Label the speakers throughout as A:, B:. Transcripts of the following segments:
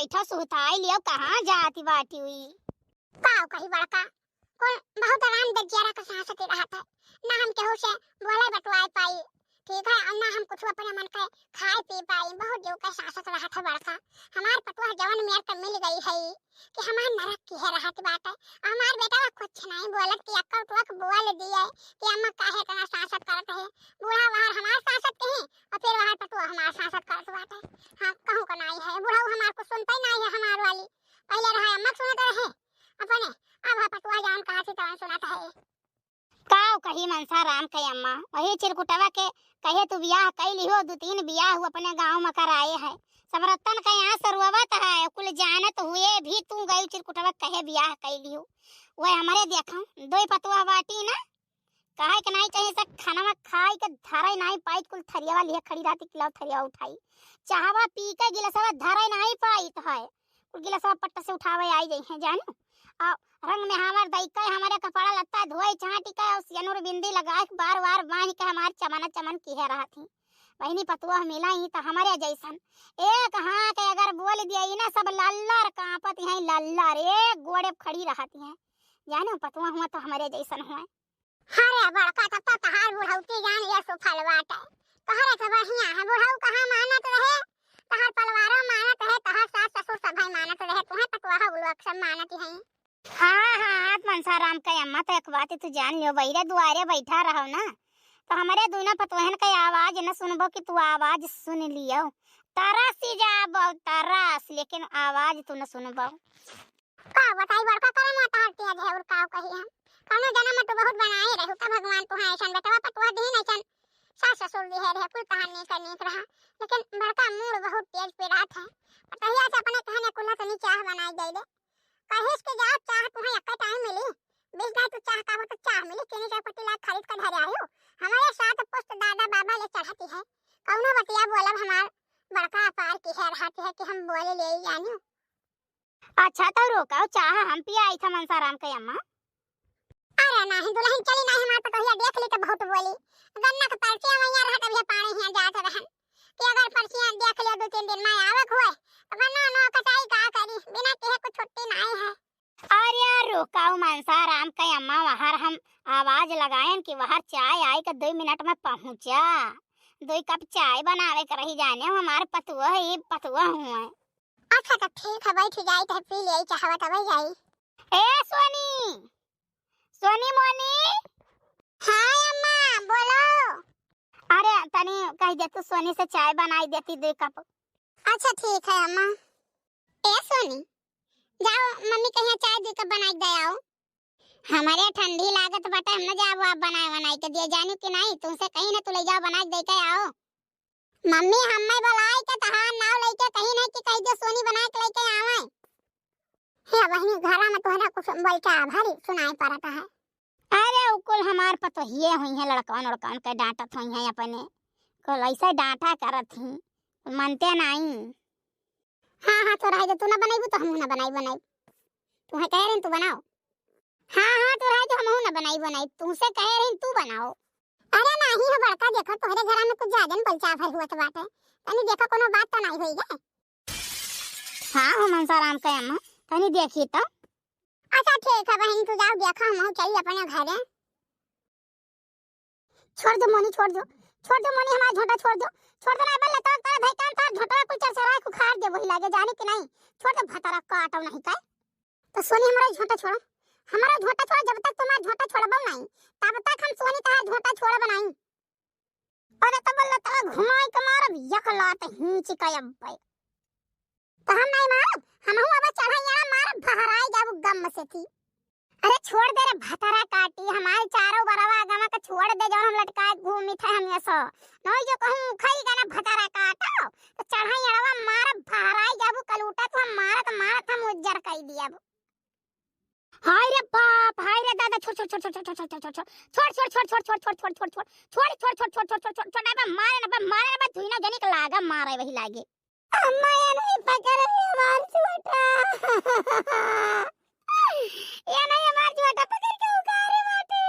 A: बैठा सुहताई लियो कहाँ जाती बाटी हुई
B: काव कही बड़का कौन बहुत आराम दे जरा का सांस के रहा था ना हम केहू से बोले बटवाए पाई ठीक है और ना हम कुछ अपने मन के खाए पी पाई बहुत जो का सांस रहा था बड़का हमार पटवा जवन मेर तो मिल गई है कि हमार नरक की है रहत बात है हमार बेटा कुछ नहीं बोलत कि अक्का टुक बोल दिए कि अम्मा काहे तना सांस करत है बूढ़ा वहां हमार सांस के है और फिर वहां पटवा हमार सांस करत बात है हां कहूं का नहीं है बूढ़ा हमार को सुनता ही नहीं है हमार वाली पहले रहा अम्मा सुनत रहे अपने अब पटवा जान कहां से तवन सुनत है
A: काव कही मनसा राम के अम्मा वही चिरकुटवा के कहे तू बियाह कैली हो 2-3 बियाह हुआ अपने गांव में कराए है सब रतन का यहाँ सरवत है कुल जानत हुए भी तू गई चिरकुटवा कहे बियाह कैली हो वह हमारे देखा दो पतवा बाटी ना कहे के नहीं कहीं से खाना में खाई के धरे नहीं पाई कुल थरिया वाली खड़ी रहती किलो थरिया उठाई चाहवा पी के गिलासवा धरे नहीं पाई तो है कुल गिलासवा पट्टा से उठावे आई गई है जानू और रंग में हमार दैका हमारे कपड़ा लत्ता धोए छाटी का सियानुर बिंदी लगा के बार-बार बांध के हमार चमना चमन की है रहा थी बहनी पतुआ मिला ही तो हमारे जैसन एक हां के अगर बोल दिया ना सब लल्लर कांपत है लल्लर एक गोड़े खड़ी रहती है जानो पतुआ हुआ तो हमारे जैसन हुआ
B: अरे बड़का तब तहार बुढ़ौती जान ये सो फलवाट है तहरे तो बढ़िया है बुढ़ऊ कहां मानत रहे तहार पलवारो मानत है तहार सास ससुर सब मानत रहे तुम्हें पतवा हो लोग सब मानत है
A: हाँ मनसा राम का अम्मा तो एक बात तू जान लियो बहिरे दुआरे बैठा रहो ना तो हमारे दोनों पतवहन का आवाज न सुनबो कि तू आवाज सुन लियो तरस ही जाबो तरस लेकिन आवाज तू न सुनबो
B: का बताई बड़का करे माता हरती है और का कही हम कनो जन्म तो बहुत बनाए रहू का भगवान तो है ऐसन बेटवा पतवा दी नहीं सन सास ससुर दी है कुल कहानी करने रहा लेकिन बड़का मूड बहुत तेज पे रात है तहिया से अपने कहने कुल्ला तनी चाह बनाई दे दे कहेस के जा चाह तुम्हें अक्का टाइम मिली बीस दाई तो चाह का वो तो चाह मिली चीनी चौपत्ती लाख खरीद कर धरे आयो हमारे साथ पुष्ट दादा बाबा ले चढ़ती है कौनो बतिया बोलब हमार बड़का अपार की है रहती है कि हम बोले ले जानियो
A: अच्छा तो रोकाओ चाह हम पी आई था मनसा राम के अम्मा
B: अरे नहीं दुल्हन चली नहीं हमार पतोहिया देख ली तो बहुत बोली गन्ना के परचिया मैया रहत अभी पानी हिया जात रहन कि अगर परचिया देख लियो 2-3 दिन में आवक होए तो गन्ना नो कटाई का करी बिना कहे कुछ छुट्टी नहीं है
A: अरे रोकाओ मनसा राम के अम्मा वहां हम आवाज लगायन कि वहां चाय आई के 2 मिनट में पहुंचा 2 कप चाय बनावे कर ही जाने हमारे पतुआ ही पतुआ हुआ
B: अच्छा तो ठीक है बैठ जाई तो पी ले चाहवा तब जाई
A: ए सोनी सोनी मोनी
B: हां अम्मा बोलो
A: अरे तनी कह दे तू सोनी से चाय बनाई देती 2 कप
B: अच्छा ठीक है अम्मा ए सोनी जाओ मम्मी कहिया चाय 2 कप बनाई दे आओ हमारे ठंडी लागत बटा हम न जाओ आप बनाई के दिए जानी कि नहीं तुमसे कहीं ना तू ले जाओ बनाई दे के आओ मम्मी हम्मे बुलाई के तहां नाव लेके कहीं नहीं कि कह दे सोनी बना के लेके आवे हे बहनी घरा में तोहरा कुछ बोलता भारी सुनाई पड़ता है
A: अरे उकुल हमार पतोहिए हुई है लड़कन के डांटत हुई है अपने कल ऐसा डांटा करत ही मानते नहीं
B: हां तो रह दे तू ना बनाई तो हम ना बनाई तू है कह रही तू बनाओ हां तो रह दे हम ना बनाई तुमसे कह रही तू बनाओ अरे नहीं है बड़का देखो तोहरे घर में कुछ ज्यादा बोलचा भर हुआ तो बात है तनी देखो कोनो बात तो नहीं होई है
A: हां हो मनसा राम के अम्मा तनी देखी तो
B: अच्छा ठीक है बहन तू जाओ देखा हम चली अपने घर है
A: छोड़ दो मोनी हमारा झोटा छोड़ दो ना बल्ला तो तारा भाई कान तार झोटा कुछ चरसरा को खार दे वही लागे जाने कि नहीं छोड़ दो भतारा काटो नहीं काय तो सोनी हमारा झोटा छोड़ो जब तक तुम्हारा झोटा छोड़बो नहीं तब तक हम सोनी तारा झोटा छोड़ब नहीं अरे तब बल्ला तारा घुमाई के मारब यक लात हिंच कयब भाई तो हम नहीं मारब हम अब चढ़ाई मारब बहराई जाब गम से थी अरे छोड़ दे रे भतारा काटी हमारे चारों बरवा गमा का छोड़ दे जो हम लटकाए घूमी थे हम ऐसा नहीं जो कहूं खई गाना भतारा काटो तो चढ़ाई अड़वा मार भराई जाबू कलूटा तो हम मारत हम उज्जर कई दिया हाय रे बाप हाय रे दादा छोड़ मारे ना धुई ना जनिक लागा मारे वही लागे
B: अम्मा ये नहीं पकड़ हमार छोटा
A: ये नहीं हमार छोटा पकड़ के उगारे बाटे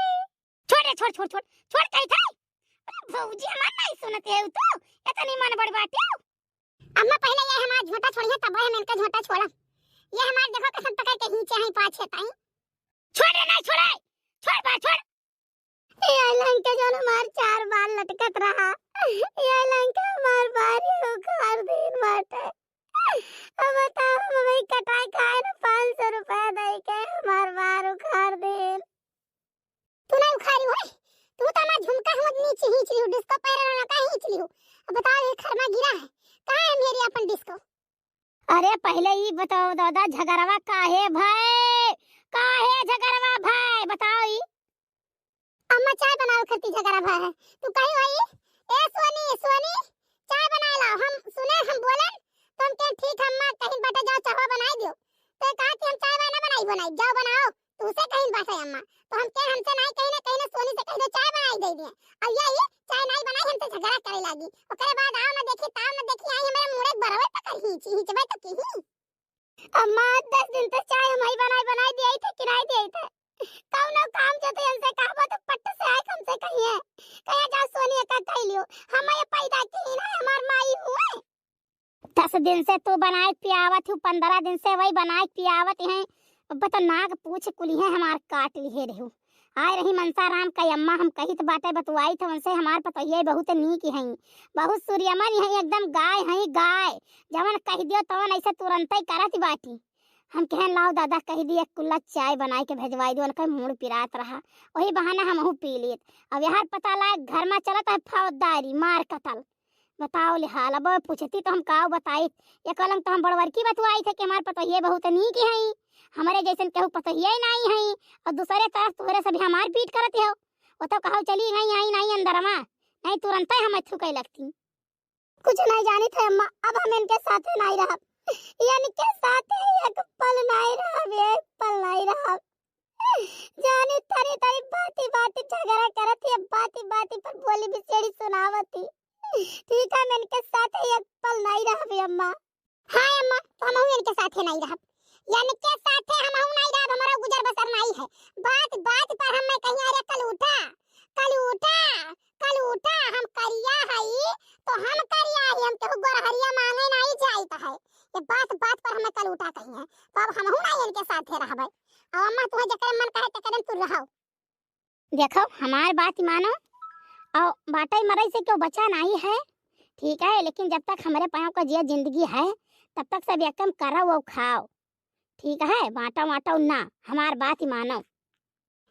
A: छोड़ कहीं था भौजी हमार नहीं सुनते हो तो इतनी मन बड़ बाटे
B: अम्मा पहले ये हमार झोटा छोड़िए तब हम इनका झोटा छोड़ा। ये हमार देखो कसम पकड़ के खींचे हैं पाछे ताई।
A: छोड़ नहीं छोड़े, छोड़ बा छोड़।
B: ये लंका जो हमार 4 बार लटकत रहा, ये लंका हमार बारी उखाड़ दिन बाटे। अब बताओ भाई कटाई खाए ना 500 रुपया दे के हमार बार उखाड़ दिन। तू नहीं उखाड़ी है, तू तो हमार झुमका हम नीचे खींच ली, डिस्को पैर ना का खींच ली। अब बताओ ये खरमा गिरा है, कहां है मेरी अपन डिस्को?
A: अरे पहले ये बताओ दादा झगड़वा काहे भाई, काहे झगड़वा भाई बताओ। ये
B: अम्मा चाय बनाओ खती झगड़ा भा है, तू कहीं आई? ए सोनी सोनी चाय बना लाओ। हम सुने हम बोले तुम के ठीक अम्मा कहीं बटा जाओ चाय बना दियो। तो कहा कि हम चाय ना बनाई जाओ बनाओ। तू से कहीं बात है अम्मा, तो हम के हमसे नहीं कहीं ना सोनी से कहीं चाय बनाई दे दिए। अब ये चाय नहीं बनाई हमसे झगड़ा करे लगी। ओकरे बाद आओ ना देखी ताव ना देखी आई हमारे मुंह एक बराबर पकड़ हिचबे तो की। अम्मा 10 दिन तक चाय हम ही बनाई दी आई थे किराए दी आई थे। कौन काम जो तो हमसे कहबो तो पट्ट से आए हमसे कहिए कहिए जा सोनी का कह लियो। हम ये पैदा की ना हमार माई हुए।
A: 10 दिन से तू बनाए पियावत हूँ, 15 दिन से वही बनाए पियावत है। बता नाक पूछ कुलिहे हमार काट लिए रहू। आए रही मनसा राम का अम्मा हम कही तो बातें बतवाई थे उनसे हमार पतोहिए बहुत नीक है, बहुत सूर्यमन है, एकदम गाय है गाय। जवन कह दियो तवन ऐसे तुरंत ही करत बाटी। हम कहें लाओ दादा कह दिए कुल्ला चाय बनाए के भेजवाई दो, उनका मूड पिरात रहा वही बहाना हमहू पी लेत। अब यार पता लाग घर में चलत है फौजदारी मार कतल। बताओ ले हाल अब पूछती तो हम काव बताई। ये कलंग तो हम बड़वर की बतवाई थे कि हमार पतोहिए बहुत नीक है, हमारे जैसन केहू पतोहिए नहीं है। और दूसरे तरफ तोरे सभी हमार पीट करते हो। वो तो कहो चली गई आई नहीं अंदर में, नहीं तुरंत ही हम थूके लगती।
B: कुछ नहीं जानी थे अम्मा, अब हम इनके साथ नहीं रहा, यानी के साथ एक पल नहीं रहा, एक पल नहीं रहा। जाने तारी तारी बाती बाती झगड़ा करती है, बाती बाती पर बोली बिछड़ी सुनावती। ठीक है मैं इनके साथ एक पल नहीं रहा अम्मा। हाँ अम्मा तो हम इनके साथ नहीं रहा, यानी के साथ हम नहीं रहा, हमारा गुजर बसर नहीं है। बात बात पर हम मैं कहीं अरे कल उठा हम करिया है तो हम करिया है, हम केहू गोरहरिया मांगे नहीं जाइत है। ये बात बात पर हमें कल उठा कहीं है, तो अब हम नहीं इनके साथ रहबै। अब अम्मा तुम्हें जकरे मन कहे तकरे तू रहो।
A: देखो हमार बात मानो और बाटा मरई से क्यों बचा नहीं है, ठीक है, लेकिन जब तक हमारे पाँव का जिया जिंदगी है तब तक सब एकम करो वो खाओ, ठीक है। बाटा वाटा ना हमार बात ही मानो।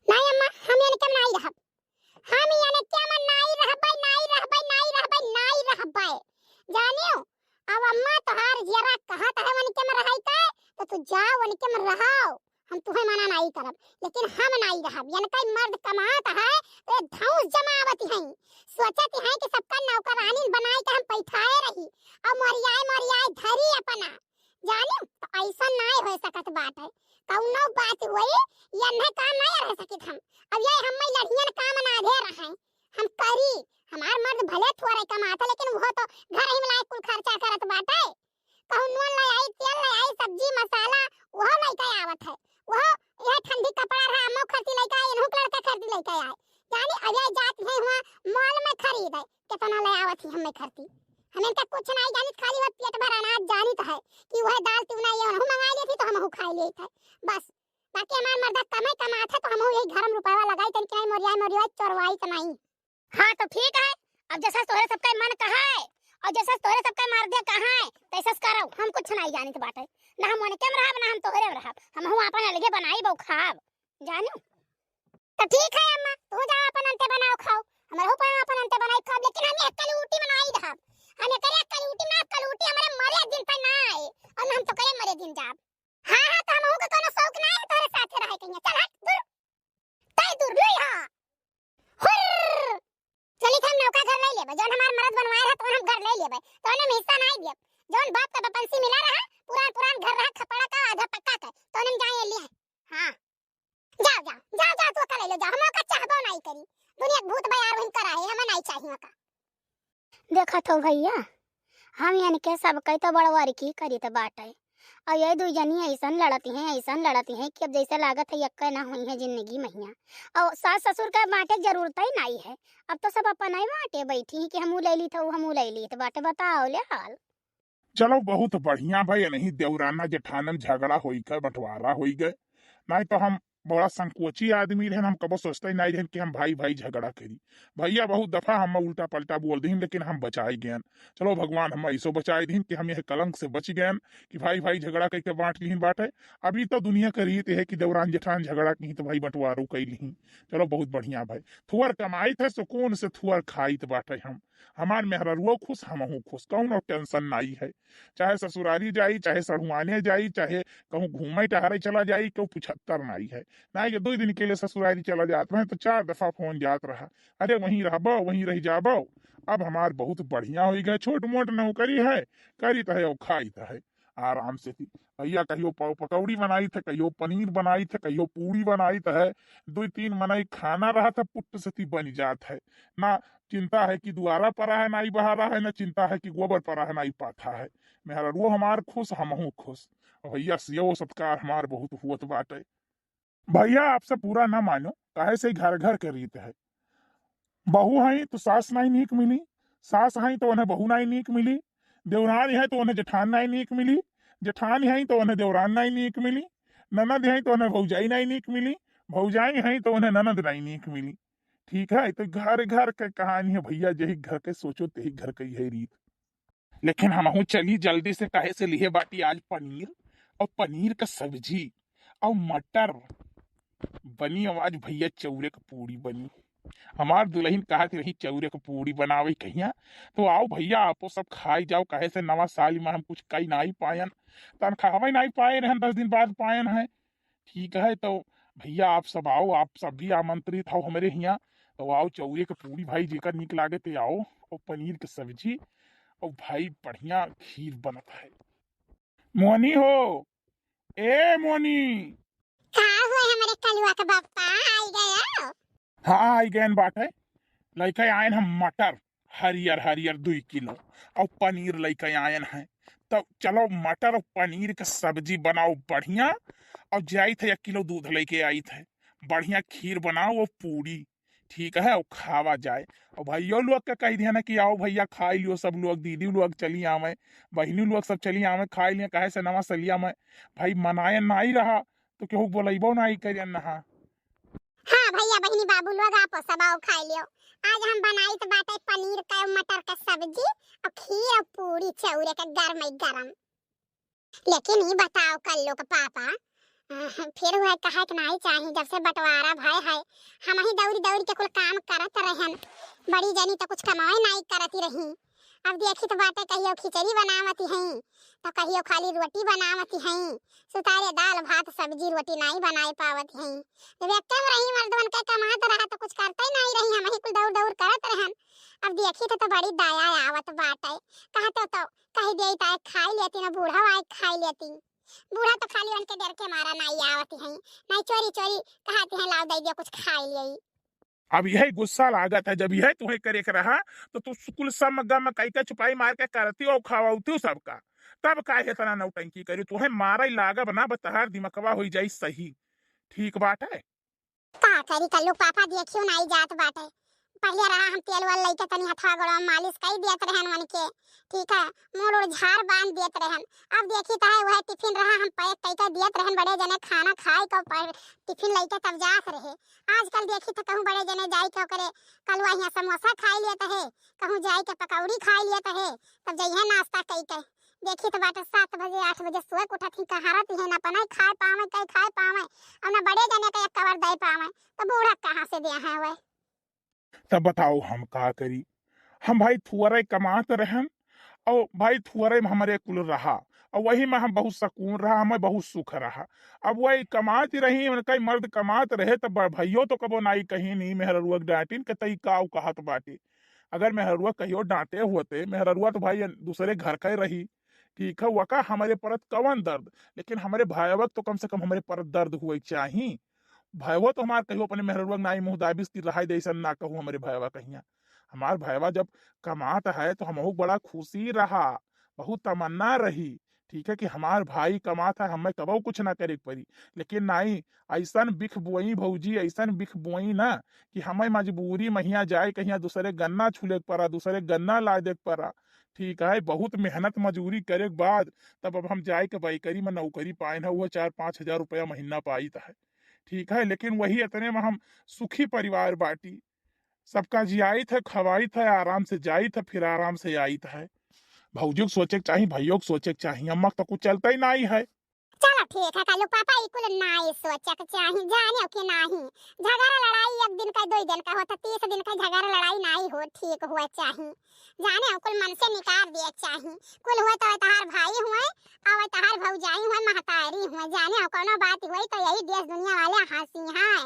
B: नहीं अम्मा हम यानी कम नहीं रहब, हम यानी क्या मन नहीं रहबै जानियो। अब अम्मा तोहार जरा कहत है वनी के में रहै तो तू जाओ वनी के में रहो, हम तुम्हें मना नहीं करब, लेकिन हम नहीं रहब। यानी कई मर्द कमात है तो धौस जमावत है, सोचत है कि सबका नौकरानी बनाई के हम पैठाए रही और मरियाए धरी अपना जानियो। तो ऐसा नहीं हो सकत बात है, कौनो बात हुई या नहीं काम नहीं रह सकित हम। अब ये हम लड़ियन काम ना दे रहे हम करी, हमार मर्द भले थोड़े कमाता लेकिन वो तो घर ही में लाई कुल खर्चा करत बाटे। कहूं नून ले आई, तेल ले आई, सब्जी मसाला वो लेके आवत है, वो यह ठंडी कपड़ा रहा अम्मा खरीद लेके आई, इन्हों लड़का खरीद लेके आए। यानी अजय जात है हुआ मॉल में खरीद है कितना ले आवत ही हमें खरीदी। हमें का कुछ नहीं जानी, खाली वो पेट भर अनाज जानी तो है कि वह दाल तूना ये हम मंगा ली थी तो हम खा लिए थे बस। बाकी हमार मर्द कमाई था तो हम यही घर में रुपया लगाई तन के मोरिया चोरवाई तो नहीं।
A: हाँ तो ठीक है, अब जैसा तोरे सबका मन कहा है और जैसा तोरे सबका मर्द कहा है तैसा करो, हम कुछ नहीं जानी तो बात है ना, हम उनके में रहब ना हम तोहरे में रहब, हम हूं अपन अलगे बनाई बो खाब जानो।
B: तो ठीक है अम्मा तू जा अपन अंते बनाओ खाओ, हमर हो पर अपन अंते बनाई खाब, लेकिन हम एक कलूटी में नहीं रहब। हमें करे कलूटी में कलूटी हमारे मरे दिन पर ना आए और हम तो करे मरे दिन जाब। हां तो हम हो के कोनो शौक नहीं है तोरे साथे रहे कहीं, चल हट दूर तय दूर लई हां हुर चली हम नौका घर ले लेबे, जोन हमार मर्द बनवाए रहा तो हम घर ले लेबे, तो हम हिस्सा नहीं दिए। जोन बाप का बपंसी मिला रहा पुरान घर रहा खपड़ा का आधा पक्का का तो हम जाए लिए। हां जा तू का ले ले जा, हम का चाहबो नहीं करी, दुनिया भूत बयार वहीं कराए हम नहीं चाहिए का।
A: देखा तो भैया हम यानी के सब कई तो बड़वारी की करी तो बात है, और ये दो जनी ऐसा लड़ती हैं कि अब जैसे लागत है यक्का ना हुई है जिंदगी महिया, और सास ससुर का बांटे जरूरत ही नहीं है। अब तो सब अपन ही बांटे बैठी हैं कि हमू ले ली तो हमू ले ली तो बाटे बताओ ले हाल।
C: चलो बहुत बढ़िया भाई, नहीं देवराना जेठानन झगड़ा होई गए, बंटवारा होई गए। नहीं तो हम बड़ा संकोची आदमी रहे, हम कबो सोचते ही नहीं रहे कि हम भाई भाई झगड़ा करी। भैया बहुत दफा हम उल्टा पलटा बोल दीन, लेकिन हम बचाई गए। चलो भगवान हम ऐसो बचाई दीन कि हम यह कलंक से बच गए कि भाई भाई झगड़ा करके बांट लीन बाटे। अभी तो दुनिया का रीत है कि देवरान जेठान झगड़ा की तो भाई बंटवारो कई ली। चलो बहुत बढ़िया भाई, थुअर कमाई थे सुकून से थुअर खाई बाटे। हम हमार मेहररुओ खुश, हमहू खुश, कौन और टेंशन नहीं है। चाहे ससुरारी जाई, चाहे सढ़ुआने जाई, चाहे कहूँ घूमे टहरे चला जाई, क्यों पुछत्तर नहीं है। ना कि 2 दिन के लिए ससुरारी चला जाते हैं तो 4 दफा फोन जात रहा, अरे वहीं रहबो वहीं रह जाबो। अब हमार बहुत बढ़िया हो गए, छोट मोट नौकरी है, करी तो है और खाई तो है आराम से थी। भैया कहियो पकौड़ी बनाई थे, कहियो पनीर बनाई थे, कहियो पूरी बनाई तो है। 2-3 मनाई खाना रहा था, पुट्ट से थी बन जात है। ना चिंता है कि दुआरा परा है नाई बहारा है, ना चिंता है कि गोबर परा है नाई पाथा है। मेहरा रो हमार खुश, हमहू खुश। और भैया सियो सत्कार हमार बहुत हुआ बाटे। भैया आपसे पूरा ना मानो, काहे से घर घर के रीत है। बहू है तो सास नहीं नीक मिली, सास है तो उन्हें बहू नहीं नीक मिली, देवरान है तो उन्हें जेठान नहीं नीक मिली, जेठान है तो उन्हें देवरान नहीं नीक मिली, ननद है तो उन्हें भौजाई नहीं नीक मिली, भौजाई है तो उन्हें ननद नहीं नीक मिली। ठीक है, तो घर घर के कहानी है भैया, यही घर के सोचो तही घर की है रीत। लेकिन हम चली जल्दी से, काहे से लिए बाटी आज पनीर, और पनीर का सब्जी और मटर बनी। आज भैया चौरे का पूरी बनी। हमार दुल्हन कहा कि रही चौरे का पूरी बनावे कहिया, तो आओ भैया आपो सब खाई जाओ। कहे से नवा साल में हम कुछ कई नहीं पायन, तनख्वाह नहीं पाए रहन, 10 दिन बाद पायन है। ठीक है, तो भैया आप सब आओ, आप सब भी आमंत्रित हो हमारे यहाँ। तो आओ चौरे का पूरी भाई जेकर निक लागे ते आओ, और पनीर की सब्जी, और भाई बढ़िया खीर बनत है। मोनी हो, ए मोनी।
B: का हुआ हमारे कलुआ का बापा आई गया?
C: हाँ आई गए बाटे, लइका आयन हम मटर हरियर हरियर 2 किलो, और पनीर लइका आयन है। तो चलो मटर और पनीर का सब्जी बनाओ बढ़िया, और जाई थे 1 किलो दूध लेके आई थे, बढ़िया खीर बनाओ और पूरी। ठीक है, और खावा जाए। और भैया लोग का कह दिया ना कि आओ भैया खाई लियो, सब लोग दीदी लोग चली आवे, बहनी लोग सब चली आवे, खाई लिया। कहे से नवा सलिया में भाई मनाए नहीं रहा तो केहू बोलेबो नहीं करियन नहा।
B: हाँ भैया बहनी बाबू लोग आप सब आओ खा लियो। आज हम बनाई तो बाटे पनीर का और मटर का सब्जी और खीर और पूरी चौरे का गरम गरम। लेकिन ये बताओ कल्लो का पापा, फिर वह कहा कि नहीं चाहिए, जब से बंटवारा भाई है हम ही दौड़ी दौड़ी के कुल काम करत रहन, बड़ी जनी तो कुछ कमाई नहीं करती रही। अब देखी तो बातें कहियो खिचड़ी बनावती हैं, तो कहियो खाली रोटी बनावती हैं, सुतारे दाल भात सब्जी रोटी नहीं बनाई पावती हैं। जब एकदम रही मर्दवन के कमात रहा तो कुछ करते ही नहीं रही, हम ही कुल दौड़ दौड़ करत रहन। अब देखी तो बड़ी दया आवत बाटे, कहते तो कही दे ताए खाई लेती ना, बूढ़ा आए खाई लेती। बूढ़ा तो खाली उनके डर के मारा नहीं आवती हैं, नहीं चोरी चोरी कहती हैं लाओ दे दिया कुछ खाई लिये।
C: अब यही गुस्सा लागत है, जब यह तुम्हें करे के रहा तो तू कुल सब गम कई का छुपाई मार के करती और खावाती सबका, तब काहे इतना नौटंकी करी। तुम्हें मारा ही लागब ना, बतहार दिमकवा हो जाई सही। ठीक बात है,
B: का करी कल्लू पापा देखियो नहीं जात बाटे। पहले रहा हम तेल वाल लेके तनी हथवा गोड़ा मालिश कई दियत रहन मन के, ठीक है, मोड़ ओड़ झाड़ बांध दियत रहन। अब देखी तो है वह टिफिन रहा हम पैक कई का दियत रहन, बड़े जने खाना खाए को टिफिन लेके तब जात रहे। आजकल देखी तो कहूं बड़े जने जाई के करे कलवा यहाँ समोसा खाई लेत है, कहूं जाई के पकौड़ी खाई लेत है, तब जइहे नाश्ता कई के। देखी तो बाटे 7 बजे 8 बजे सुबह उठत ही कहारत है, ना पनाई खाए पावे कई खाए पावे, और ना बड़े जने के एक कवर दे पावे, तो बूढ़ा कहां से दिया है वह।
C: तब बताओ हम का करी। हम भाई थुअरे कमात रहन, और भाई थुअरे में हमारे कुल रहा, और वही में हम बहुत सुकून रहा, हमें बहुत सुख रहा। अब वही कमाती रही, कई मर्द कमात रहे तो भैयो तो कबो नाई कहीं नहीं मेहरुआ डांटिन के तई का कहत बाटी। अगर मेहरुआ कहियो डांटे होते, मेहरुआ तो भाई दूसरे घर का रही। ठीक है, वका हमारे परत कवन दर्द, लेकिन हमारे भाईवक तो कम से कम हमारे परत दर्द हुए चाहिए। भयवा तो हमार कहियो अपने मेहरुआ नाई मुँह दाबिस ती रहा जैसा ना कहूँ हमारे भयवा कहिया। हमार भयवा जब कमात है तो हमहू बड़ा खुशी रहा, बहुत तमन्ना रही। ठीक है कि हमार भाई कमात है, हमें कबो कुछ ना करे पड़ी। लेकिन नहीं, ऐसन बिख बोई भौजी, ऐसन बिख बोई ना कि हमें मजबूरी महिया जाए कहीं दूसरे गन्ना छूले पड़ा, दूसरे गन्ना ला दे पड़ा। ठीक है, बहुत मेहनत मजूरी करे के बाद तब अब हम जाए के बैकरी में नौकरी पाए ना, वो 4-5 हजार रुपया महीना पाई है। ठीक है, लेकिन वही इतने में हम सुखी परिवार बाटी, सबका जियाई थे, खवाई थे, आराम से जाई थे, फिर आराम से आई है। भौजी को सोचे के चाहिए, भाइयों को सोचे के चाहिए, अम्मा तो कुछ चलता ही नहीं है।
B: चलो ठीक है कालू पापा इकुल नाई सोचे के चाहिए जाने के नहीं झगड़ा लड़ाई एक दिन का 2 दिन का होता 30 दिन का झगड़ा लड़ाई नहीं हो ठीक हुआ चाहिए जाने कुल मन से निकाल दिया चाहिए कुल हुआ तो तहार भाई हुए और तहार भौजाई हुए महतारी हुए जाने कोनो बात हुई तो यही देश दुनिया वाले हंसी हैं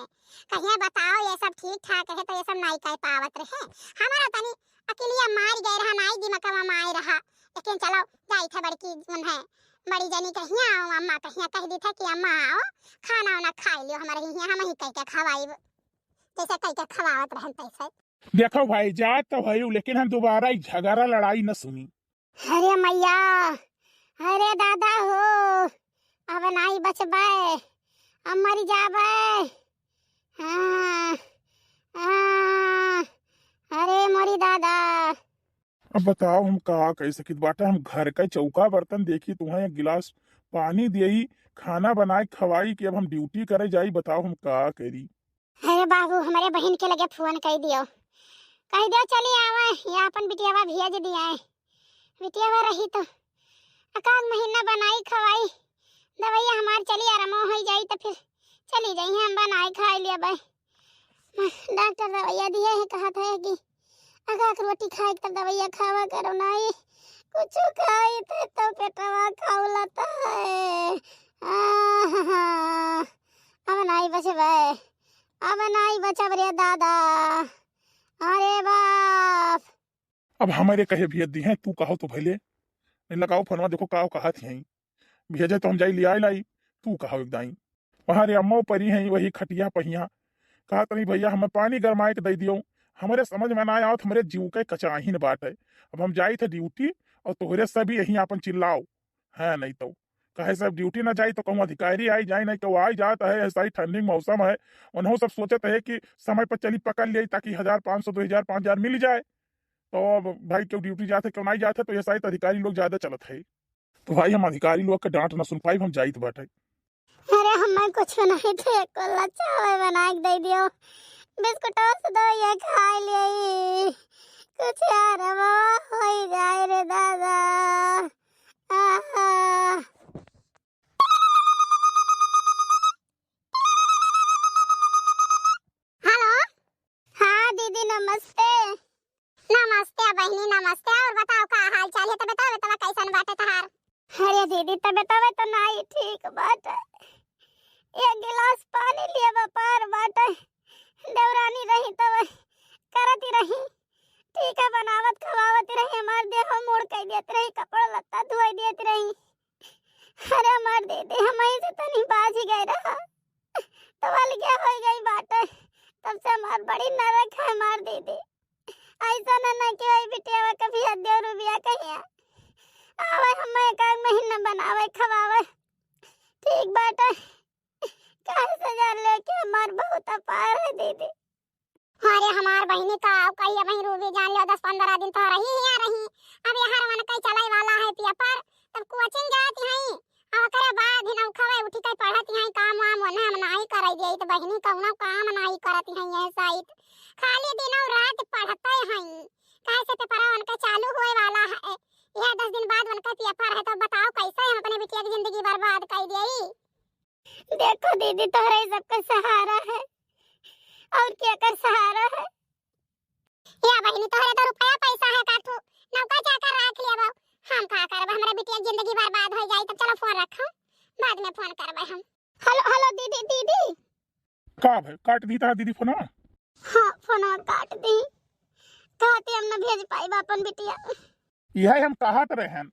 B: कहिए बताओ ये सब ठीक ठाक है तो ये सब नहीं कह पावत रहे हमारा तनी अकेलिया मार गए रहा नाई दिमाग में मार रहा लेकिन चलो जाई थे बड़की मन है बड़ी जनी कहिया आओ अम्मा कहिया कह दी था कि अम्मा आओ खाना वाना खा लियो हमारे यहाँ हम ही कह के खवाई जैसे कह के खवावत रहन तैसे
C: देखो भाई, जात तो भाई, लेकिन हम दोबारा झगड़ा लड़ाई न सुनी।
A: अरे मैया, अरे दादा हो, अब नहीं बचबे, अब मर जाबे। हाँ, हाँ, अरे मोरी दादा।
C: अब बताओ हम का कह सकित बाटा, हम घर का चौका बर्तन देखी, तुम्हें एक गिलास पानी दियई, खाना बनाए खवाई कि अब हम ड्यूटी करे जाई, बताओ हम का करी।
A: अरे बाबू, हमारे बहन के लगे फोन कह दियो चली आवा, या अपन बिटियावा भेज दिया है, बिटियावा रही तो एकाध महीना बनाई खवाई दवाइया हमार चली आराम हो जाई तो फिर चली जाई हम बनाई खाई लिया भाई। डॉक्टर दवाइया दिया है, कहा था कि अगर रोटी खाए तब दवाइया खावा करो, नहीं कुछ खाई थे तो पेटवा खाउलता है। अब नहीं बचे भाई, अब नहीं बचा रे दादा। अरे बाप,
C: अब हमारे कहे भेज दी है, तू कहो तो भले नहीं लगाओ फोनवा, देखो का कहा थी भेजे तो हम जाई लिया लाई, तू कहो एक दाई वहां रे अम्मो परी है वही खटिया पहिया, कहा तनी भैया हमें पानी गरमाए के दे दियो, हमारे समझ में ना आया हमारे जीव के कचाही न बात है। अब हम जाई थे ड्यूटी और तोहरे सभी यही अपन चिल्लाओ है, नहीं तो कहे सब ड्यूटी ना जाई तो कहूँ अधिकारी आई जाए, नहीं तो आई जाता है, ऐसा ही ठंडी मौसम है, उन्होंने सब सोचते है कि समय पर चली पकड़ ले ताकि 1500 2000 5000 मिल जाए। तो अब भाई क्यों ड्यूटी जाते क्यों नहीं जाते, तो ये शायद अधिकारी लोग ज्यादा चलत है, तो भाई हम अधिकारी लोग का डांट न सुन पाई, हम जाइत बाटे।
A: अरे हमें कुछ नहीं थे, कोला चावल बना के दे दियो, बिस्कुट से दो ये खा लिए, कुछ यार हो जाए रे दादा।
B: हेलो
A: हाँ दीदी नमस्ते।
B: नमस्ते बहनी नमस्ते और बताओ का हाल चाल है तो बताओ तब कैसन बाटे तहार।
A: अरे दीदी तबीयत तो नहीं ठीक बाटे, एक गिलास पानी लिए व्यापार बाटे, देवरानी रही तब करती रही, ठीक है बनावत खवावत रही, हमार देह मोड़ कह देत रही, कपड़ा लत्ता धोई देत रही। अरे हमार दीदी हम ही से तनी बाज ही गए रहा, तो वाली क्या हो गई बाटे, तब से हमार बड़ी नरक है हमार दीदी। ऐसा ना कि वही बिटिया कभी हद्दे रुबिया कहिया आवे हमें एक महीना बनावे खवावे, ठीक बाटे, काहे से जान ले कि हमार बहुत अपार है दीदी।
B: अरे हमार बहनी का कहिए वही रूबी जान लियो 10-15 दिन तो रही ही आ रही, अब यहाँ मन कई चलाई वाला है पिया पर तब कोचिंग जाती है और करे बाद ही ना खवे उठी कई पढ़ती है, काम वाम ओने हम नहीं करई देई तो बहनी कौनो काम नहीं करती है, ये साइड खाली दिन और रात पढ़ते हैं, कैसे पेपर उनका चालू होए वाला है, यह 10 दिन बाद उनका पेपर है, तो बताओ कैसे हम अपने बिटिया की जिंदगी बर्बाद कर देई।
A: देखो दीदी तोहरा सबका सहारा है और क्या कर सहारा है,
B: या बहनी तोहरे तो रुपया पैसा है काठू नौका चाकर रख लिया बाऊ, हम का करब हमारे बिटिया की जिंदगी बर्बाद हो जाई, तो चलो फोन रखो बाद में फोन करबे हम।
A: हेलो हेलो दीदी दीदी
C: का भाई काट दी था दीदी फोनवा?
A: हाँ फोन काट दी, कहते हम न भेज पाई अपन बिटिया।
C: यही हम कहत रहे,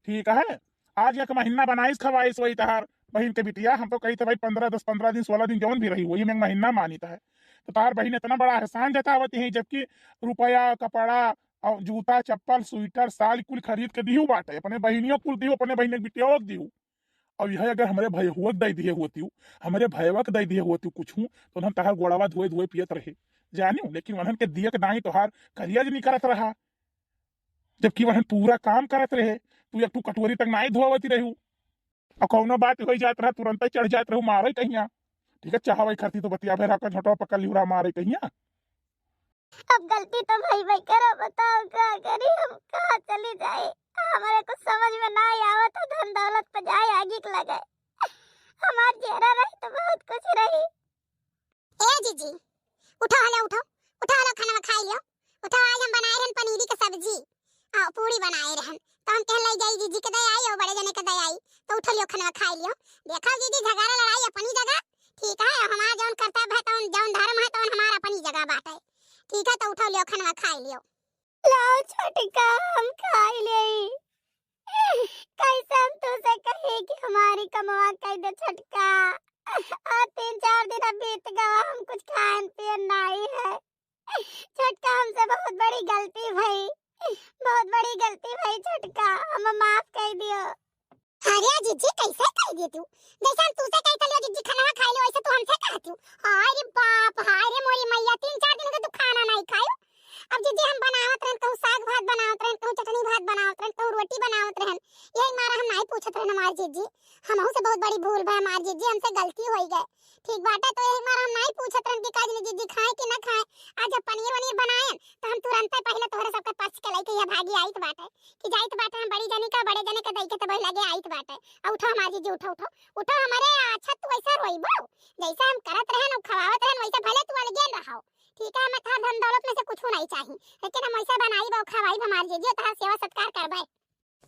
C: ठीक है, आज एक महीना बनाइस खवाइस वही तहार बहन के बिटिया, हम तो कही थे भाई 15 दिन 16 दिन जौन भी रही वही में महीना मानी था, तो तार बहन इतना बड़ा एहसान जतावती है, जबकि रुपया कपड़ा और जूता चप्पल स्वेटर साल कुल खरीद के दिहू बाटे, अपने बहनियों कुल दिहू, अपने बहन के बिटिया दिहू, और यह अगर हमारे भाई हुआ दे दिए होती, हमारे भैया के दे दिए होती कुछ हूँ तो हम तहार गोड़ावा धोए धोए पियत रहे जानी, लेकिन उन्हन के दिए के दाई तोहार करिया नहीं करत रहा, जबकि वहन पूरा काम करत रहे, तू एक तू कटोरी तक नाई धोवती रहू, और कौनो बात हो जात रहा तुरंत चढ़ जात रहू मारे कहिया। ठीक है, चाहवाई करती तो बतिया फिर आपका झटवा पकड़ लिहुरा मारे कहिया।
A: अब गलती तो भाई भाई करो, बताओ क्या करी, हम कहाँ चली जाए, हमारे कुछ समझ में ना आवत है, धन दौलत पे जाए आगे लगे, हमार चेहरा रही तो बहुत कुछ रही।
B: ए जीजी उठो हले, उठो उठो हले, खाना खा लियो। उठो, आज हम बनाए रहन पनीरी की सब्जी और पूरी बनाए रहन, तो हम कह लई जाई जीजी के दे आई और बड़े जने के दे आई, तो उठो लियो खाना खा लियो। देखा जीजी झगड़ा लड़ाई अपनी जगह, ठीक है, हमारा जौन कर्तव्य है तौन जौन धर्म है तौन हमारा अपनी जगह बाटे, ठीक है, तो उठो लियो खाना खा लियो।
A: लाओ छोटका हम खा ले, कैसे हम तुझसे कहे कि हमारी कमवा कह दे छोटका, और 3-4 दिन अब बीत गया, हम कुछ खान पियन नहीं है छोटका, हमसे बहुत बड़ी गलती भई, बहुत बड़ी गलती भई छोटका, हम माफ कर दियो।
B: अरे जीजी कैसे कह दी तू, जैसे हम तुझसे कहते लियो जीजी खाना खा लियो, ऐसे तू हमसे कहती। अरे बाप, हाय रे मोरी मैया, 3-4 दिन से तू खाना नहीं खायो। अब जीजी हम बनावत रहन, कहूं साग भात बनावत रहन, कहूं चटनी भात बनावत रहन, कहूं रोटी बनावत रहन, यही मारा हम नहीं पूछत रहन हमार जीजी, हमहू से बहुत बड़ी भूल भई हमार जीजी, हमसे गलती होई गए, ठीक बाटे, तो यही मारा हम नहीं पूछत रहन कि काज जीजी खाए कि ना खाए। आज जब पनीर वनीर बनाएन तो हम तुरंत पहले तोहरे सबके पक्ष के लई के ये भागी आइत बाटे कि जाइत बाटे, हम बड़ी जनी का बड़े जने के दई के तब लगे आइत बाटे। आ उठो हमार जीजी, उठो उठो उठो, हमारे अच्छा तू ऐसा रोइबो, जैसा हम करत रहन और खवावत रहन वैसे भले तू अलगेन रहो, ठीक है, हमें थार धन दौलत में से कुछ नहीं चाहिए, लेकिन हम ऐसा बनाई बा खवाई हमार जीजी, तार सेवा सत्कार करबे।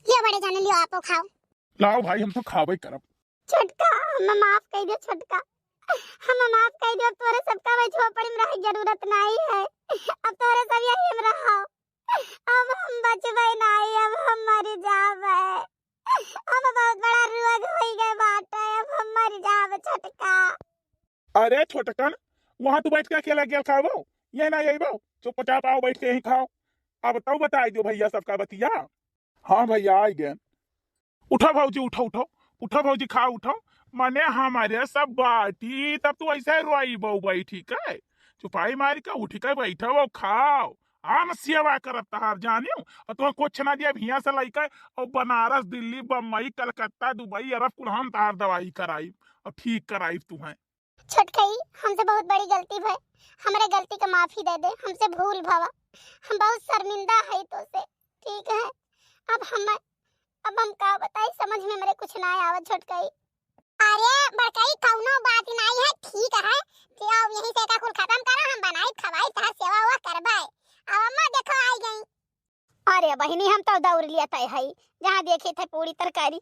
B: लियो बड़े जाने, लियो आपो खाओ।
C: लाओ भाई, हम तो खावे करब।
A: छोटका हम माफ कर दे छोटका, हम माफ कर दे, अब तोरे सबका वही झोपड़ी में रहे जरूरत नहीं है, अब तोरे सब यही में रहो, अब हम बचबे नहीं, अब हम मर जावे, अब बहुत बड़ा रोग होई गए बाटे, अब हम मर जावे छोटका।
C: अरे छोटकन, वहां तू बैठ के अकेला अकेला खाओ, ये ना यही बाओ, चुपचाप आओ बैठ के यहीं खाओ। अब बताओ, बताई दो भैया सबका बतिया। हाँ भैया आई गए, उठो भौजी, उठो उठो उठो भौजी, खाओ उठो, मने हमारे सब बाटी, तब तू ऐसे रोई बो भाई, ठीक है, चुपाई मारी का उठ के बैठो वो खाओ, आम सेवा करत तहार जानियो, और तुम्हें कुछ ना दिया भिया से लइके, और बनारस दिल्ली बम्बई कलकत्ता दुबई अरब कुल हम तहार दवाई कराई और ठीक कराई तुम्हें।
A: छोटकई हमसे बहुत बड़ी गलती भई, हमरे गलती का माफी दे दे, हमसे भूल भवा, हम बहुत शर्मिंदा है तो से, ठीक है, अब हम का बताई, समझ में मेरे कुछ ना आवत छोटकई।
B: अरे बड़कई कौनो बात नहीं है, ठीक है, कि अब यहीं से का कुल खत्म करो, हम बनाई खवाई तार सेवा हुआ करबे। अब अम्मा देखो आई गई।
A: अरे बहिनी हम तो दौड़ लिया तय है, जहाँ देखे थे पूरी तरकारी।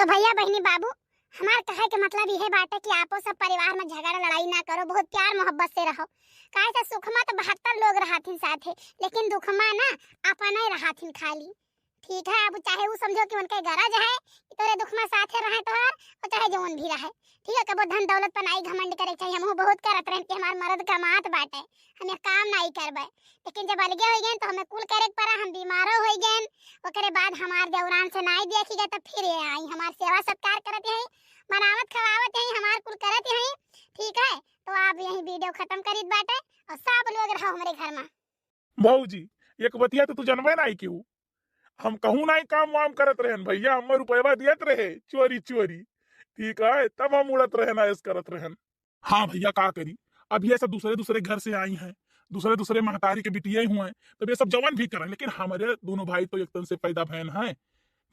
B: तो भैया बहनी बाबू, हमार कहे के मतलब यह बाटे कि आपो सब परिवार में झगड़ा लड़ाई ना करो, बहुत प्यार मोहब्बत से रहो, काहे से सुखमा तो 72 लोग रहथिन साथे, लेकिन दुखमा ना अपन ही रहथिन खाली, ठीक है, अब चाहे वो समझो कि उनके गरज है कि तोरे दुखमा साथे रहे तोहार, और चाहे जौन भी रहे, ठीक है, कबो धन दौलत पर नहीं घमंड करे चाहिए, हमहू बहुत करत रहन कि हमार मर्द कमात बाटे, हम ये काम नहीं करबे, लेकिन जब अलगे हो गए तो हमें कुल करे पड़ा, हम बीमारो हो गए, ओकरे बाद हमार देवरान से नहीं देखी गए, तब फिर ये आई हमार सेवा सत्कार करत है, बनावत खवावत है, हमार कुल करत है, ठीक है, तो आप यही वीडियो खत्म करीत बाटे, और सब लोग रहो हमारे घर में।
C: भौजी एक बतिया तो तू जनबे नहीं क्यों, हम कहूँ नहीं काम वाम करत रहन भैया, हम रुपया दियत रहे चोरी चोरी, ठीक है, तब हम उड़त रहन ऐस करत रहन। हाँ भैया का करी, अब ये सब दूसरे दूसरे घर से आई हैं, दूसरे दूसरे महतारी के बिटिया हुए, तब ये सब जवान भी करें, लेकिन हमारे दोनों भाई तो एक तन से पैदा बहन है,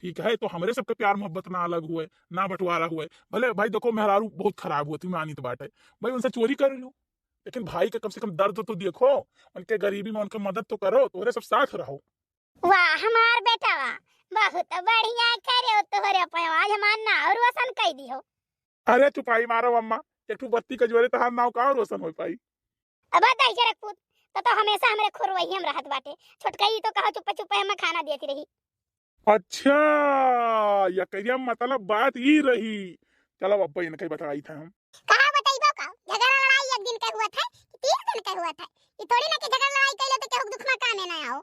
C: ठीक है, तो हमारे सबके प्यार मोहब्बत ना अलग हुए ना बंटवारा हुए, भले भाई देखो मेहरारू बहुत खराब हुआ, तुम्हें मानी तो बात है भाई, उनसे चोरी कर लो, लेकिन भाई के कम से कम दर्द तो देखो, उनके गरीबी में उनकी मदद तो करो, तो सब साथ रहो।
A: वाह हमार बेटा वाह, बहुत बढ़िया करे तोहरे पवाज हमार ना और रोशन कह दियो।
C: अरे चुपाई मारो अम्मा, एक ठू बत्ती के जोरे तहार नाव का रोशन हो पाई।
A: अब दाई जरा पूत तो हमेशा हमरे खुरवही हम रहत बाटे, छोटकई तो कहा चुप चुप हमें खाना देती रही।
C: अच्छा या कहिया मतलब बात ही रही, चलो अब इनके बताई था हम।
B: कहां बताइबो का, झगड़ा लड़ाई एक दिन का हुआ था कि 3 दिन का हुआ था, ये थोड़ी ना कि झगड़ा लड़ाई कैले तो केहू दुख में काम में ना आओ।